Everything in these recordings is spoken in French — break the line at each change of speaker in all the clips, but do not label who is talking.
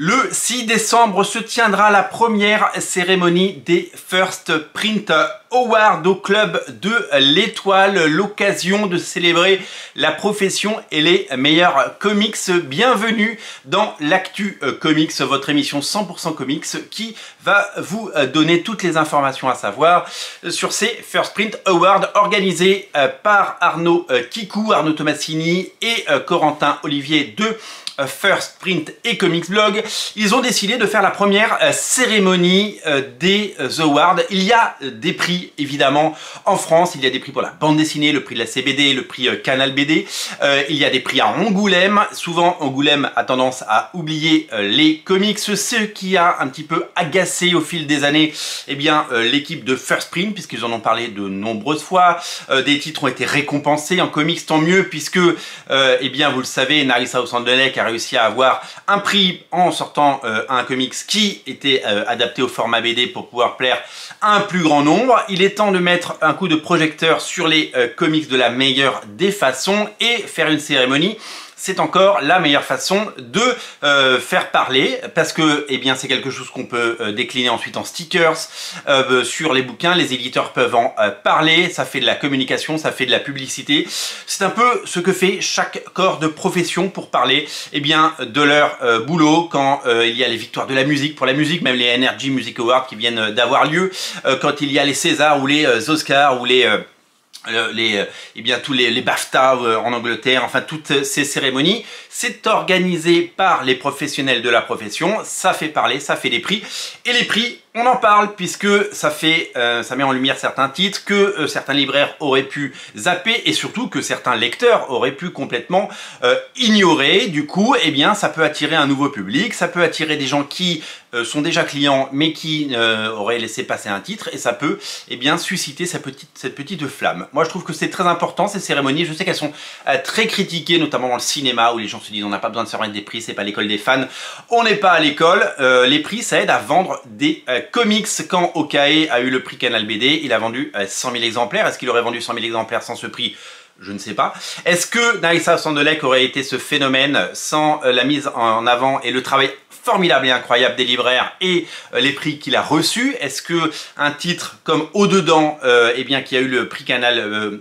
Le 6 décembre se tiendra la première cérémonie des First Print Awards au Club de l'Étoile, l'occasion de célébrer la profession et les meilleurs comics. Bienvenue dans l'Actu Comics, votre émission 100% comics qui va vous donner toutes les informations à savoir sur ces First Print Awards organisés par Arnaud Kikou, Arnaud Tomassini et Corentin Olivier de First Print et Comics Blog. Ils ont décidé de faire la première cérémonie des Awards. Il y a des prix évidemment en France, il y a des prix pour la bande dessinée, le prix de la CBD, le prix Canal BD, il y a des prix à Angoulême. Souvent Angoulême a tendance à oublier les comics, ce qui a un petit peu agacé au fil des années l'équipe de First Print, puisqu'ils en ont parlé de nombreuses fois. Des titres ont été récompensés en comics, tant mieux, puisque vous le savez, Narissa Osandelek a réussi à avoir un prix en sortant un comics qui était adapté au format BD pour pouvoir plaire à un plus grand nombre. Il est temps de mettre un coup de projecteur sur les comics de la meilleure des façons et faire une cérémonie. C'est encore la meilleure façon de faire parler, parce que c'est quelque chose qu'on peut décliner ensuite en stickers sur les bouquins. Les éditeurs peuvent en parler, ça fait de la communication, ça fait de la publicité. C'est un peu ce que fait chaque corps de profession pour parler de leur boulot quand il y a les victoires de la musique. Pour la musique, même les Energy Music Awards qui viennent d'avoir lieu, quand il y a les Césars ou les Oscars ou tous les BAFTA en Angleterre, enfin toutes ces cérémonies, c'est organisé par les professionnels de la profession, ça fait parler, ça fait des prix, et les prix, on en parle puisque ça met en lumière certains titres que certains libraires auraient pu zapper et surtout que certains lecteurs auraient pu complètement ignorer. Du coup, ça peut attirer un nouveau public, ça peut attirer des gens qui sont déjà clients mais qui auraient laissé passer un titre, et ça peut susciter cette petite flamme. Moi je trouve que c'est très important ces cérémonies. Je sais qu'elles sont très critiquées, notamment dans le cinéma où les gens se disent on n'a pas besoin de se remettre des prix, c'est pas l'école des fans. On n'est pas à l'école. Les prix, ça aide à vendre des comics. Quand Okae a eu le prix Canal BD, il a vendu 100 000 exemplaires. Est-ce qu'il aurait vendu 100 000 exemplaires sans ce prix? Je ne sais pas. Est-ce que Narissa Osandelek aurait été ce phénomène sans la mise en avant et le travail formidable et incroyable des libraires et les prix qu'il a reçus? Est-ce que un titre comme Au-dedans, qui a eu le prix Canal,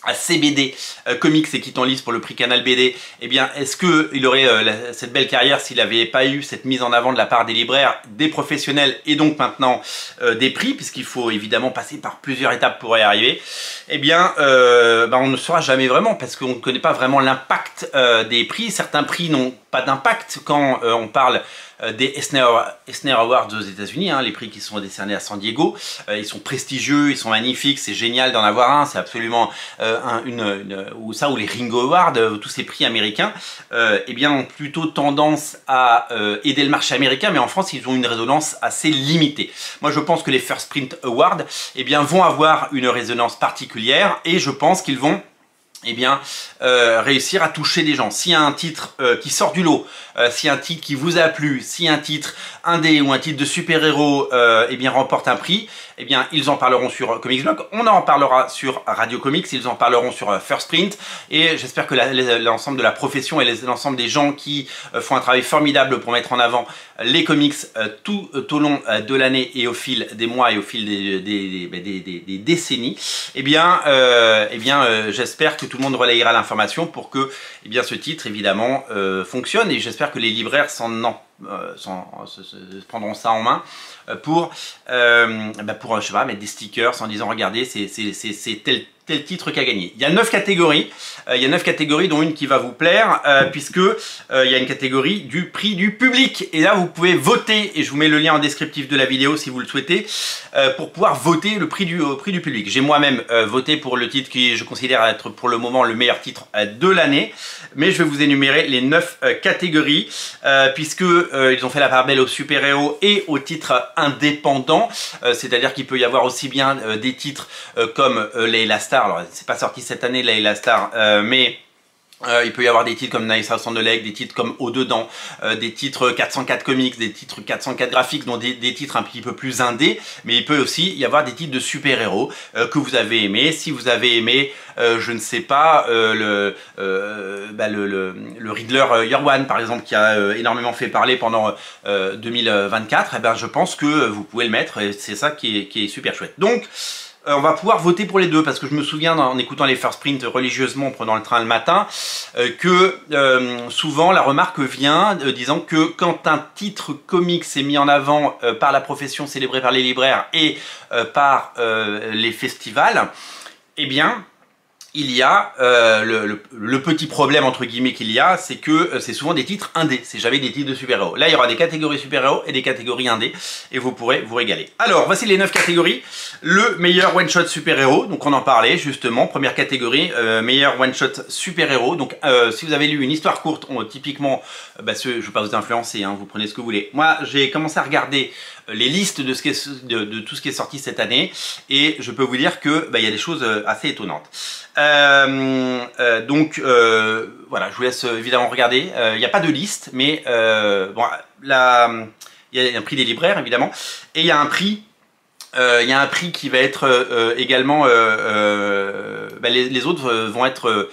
à CBD Comics et qui est en lice pour le prix Canal BD, est-ce qu'il aurait cette belle carrière s'il n'avait pas eu cette mise en avant de la part des libraires, des professionnels et donc maintenant des prix, puisqu'il faut évidemment passer par plusieurs étapes pour y arriver? On ne saura jamais vraiment, parce qu'on ne connaît pas vraiment l'impact des prix. Certains prix n'ont pas d'impact quand on parle des Eisner Awards aux États-Unis, les prix qui sont décernés à San Diego. Ils sont prestigieux, ils sont magnifiques, c'est génial d'en avoir un, c'est absolument ou les Ringo Awards, tous ces prix américains, ont plutôt tendance à aider le marché américain, mais en France ils ont une résonance assez limitée. Moi je pense que les First Print Awards vont avoir une résonance particulière, et je pense qu'ils vont réussir à toucher des gens. S'il y a un titre qui sort du lot, s'il y a un titre qui vous a plu, si un titre indé ou un titre de super-héros remporte un prix, ils en parleront sur Comics Blog, on en parlera sur Radio Comics, ils en parleront sur First Print, et j'espère que l'ensemble de la profession et l'ensemble des gens qui font un travail formidable pour mettre en avant les comics tout au long de l'année et au fil des mois et au fil des décennies, j'espère que tout le monde relayera l'information pour que ce titre évidemment fonctionne, et j'espère que les libraires prendront ça en main pour je sais pas, mettre des stickers en disant regardez, c'est tel titre qui a gagné. Il y a 9 catégories, dont une qui va vous plaire, puisque il y a une catégorie du prix du public, et là vous pouvez voter, et je vous mets le lien en descriptif de la vidéo si vous le souhaitez, pour pouvoir voter le prix du public. J'ai moi-même voté pour le titre qui je considère être pour le moment le meilleur titre de l'année, mais je vais vous énumérer les 9 catégories, puisque ils ont fait la part belle aux super-héros et aux titres indépendants, c'est-à-dire qu'il peut y avoir aussi bien des titres comme Layla Starr. Alors c'est pas sorti cette année Layla Starr, mais Il peut y avoir des titres comme Nice House on the Lake, des titres comme Au Dedans, des titres 404 Comics, des titres 404 Graphics, donc des titres un petit peu plus indés, mais il peut aussi y avoir des titres de super-héros que vous avez aimés. Si vous avez aimé, je ne sais pas, le Riddler Year One par exemple, qui a énormément fait parler pendant 2024, eh ben, je pense que vous pouvez le mettre, et c'est ça qui est super chouette. Donc, on va pouvoir voter pour les deux, parce que je me souviens en écoutant les First Print religieusement en prenant le train le matin, que souvent la remarque vient disant que quand un titre comics est mis en avant par la profession célébrée par les libraires et par les festivals, eh bien il y a le petit problème entre guillemets qu'il y a, c'est que c'est souvent des titres indés, c'est jamais des titres de super-héros. Là il y aura des catégories super-héros et des catégories indés et vous pourrez vous régaler. Alors voici les 9 catégories. Le meilleur one-shot super-héros, donc on en parlait justement, première catégorie, meilleur one-shot super-héros. Donc si vous avez lu une histoire courte, typiquement, je ne vais pas vous influencer, hein, vous prenez ce que vous voulez. Moi j'ai commencé à regarder les listes de tout ce qui est sorti cette année et je peux vous dire que il y a des choses assez étonnantes. Donc voilà, je vous laisse évidemment regarder. Il n'y a pas de liste, mais bon, il y a un prix des libraires évidemment, et il y a un prix. Il y a un prix qui va être également. Les autres vont être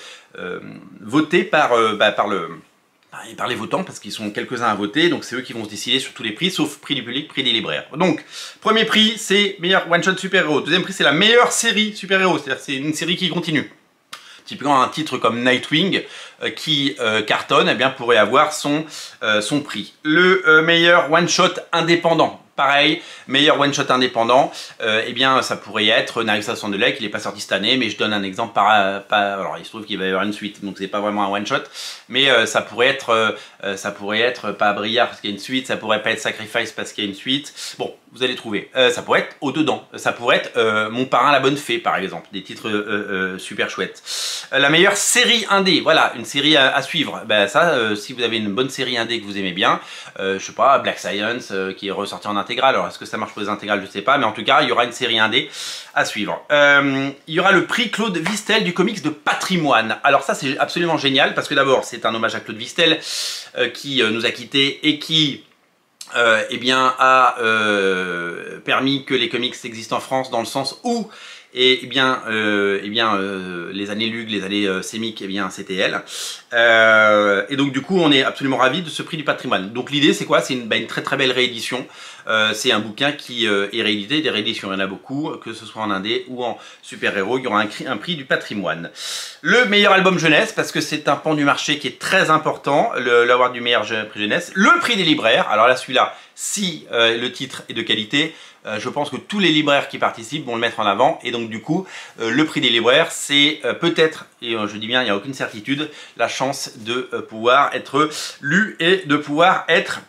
votés par les votants, parce qu'ils sont quelques-uns à voter, donc c'est eux qui vont se décider sur tous les prix, sauf prix du public, prix des libraires. Donc, premier prix, c'est meilleur one-shot super-héros. Deuxième prix, c'est la meilleure série super-héros, c'est-à-dire c'est une série qui continue. Typiquement, un titre comme Nightwing qui cartonne, eh bien, pourrait avoir son prix. Le meilleur one-shot indépendant. Pareil, meilleur one-shot indépendant, eh bien ça pourrait être Nice House on the Lake, il n'est pas sorti cette année, mais je donne un exemple alors il se trouve qu'il va y avoir une suite, donc c'est pas vraiment un one-shot, mais ça pourrait être pas Briard parce qu'il y a une suite, ça pourrait pas être Sacrifice parce qu'il y a une suite, bon, vous allez trouver. Ça pourrait être Au Dedans, ça pourrait être Mon Parrain la Bonne Fée par exemple, des titres super chouettes. La meilleure série indé, voilà, une série à suivre, ben ça, si vous avez une bonne série indé que vous aimez bien, je sais pas, Black Science qui est ressorti en intégrale, alors est-ce que ça marche pour les intégrales, je sais pas, mais en tout cas il y aura une série indé à suivre. Il y aura le prix Claude Vistel du comics de patrimoine. Alors ça c'est absolument génial, parce que d'abord c'est un hommage à Claude Vistel qui nous a quittés et qui eh bien, a permis que les comics existent en France, dans le sens où les années Lug, les années Sémic, eh bien c'était elle. Et donc du coup on est absolument ravis de ce prix du patrimoine. Donc l'idée c'est quoi? C'est une très très belle réédition. C'est un bouquin qui est réédité, des rééditions il y en a beaucoup, que ce soit en indé ou en super-héros, il y aura un prix du patrimoine. Le meilleur album jeunesse, parce que c'est un pan du marché qui est très important, l'award du meilleur prix jeunesse. Le prix des libraires, alors là celui-là, si le titre est de qualité, je pense que tous les libraires qui participent vont le mettre en avant, et donc du coup le prix des libraires c'est peut-être, et je dis bien il n'y a aucune certitude, la chance de pouvoir être lu et de pouvoir être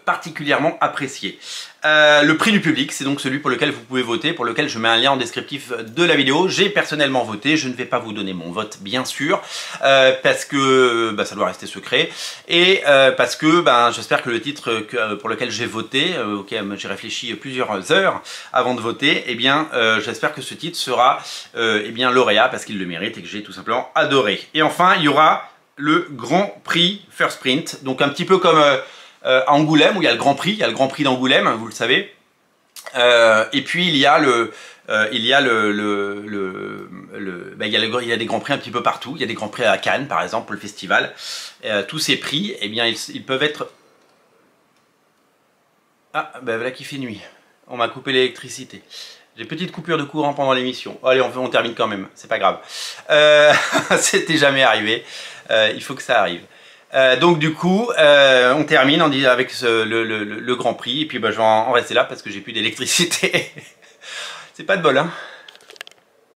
particulièrement apprécié. Le prix du public, c'est donc celui pour lequel vous pouvez voter, pour lequel je mets un lien en descriptif de la vidéo. J'ai personnellement voté, je ne vais pas vous donner mon vote bien sûr, parce que ça doit rester secret, et parce que j'espère que le titre pour lequel j'ai voté, auquel j'ai réfléchi plusieurs heures avant de voter, eh bien j'espère que ce titre sera eh bien lauréat, parce qu'il le mérite et que j'ai tout simplement adoré. Et enfin il y aura le Grand Prix First Print, donc un petit peu comme à Angoulême, où il y a le Grand Prix, d'Angoulême, vous le savez. Et puis il y a il y a des grands prix un petit peu partout. Il y a des grands prix à Cannes, par exemple, pour le festival. Tous ces prix, eh bien, ils peuvent être... Ah, voilà qu'il fait nuit. On m'a coupé l'électricité. J'ai petite coupure de courant pendant l'émission. Allez, on termine quand même, c'est pas grave. C'était jamais arrivé. Il faut que ça arrive. Donc du coup, on termine avec le Grand Prix, et puis je vais en rester là parce que j'ai plus d'électricité. C'est pas de bol, hein.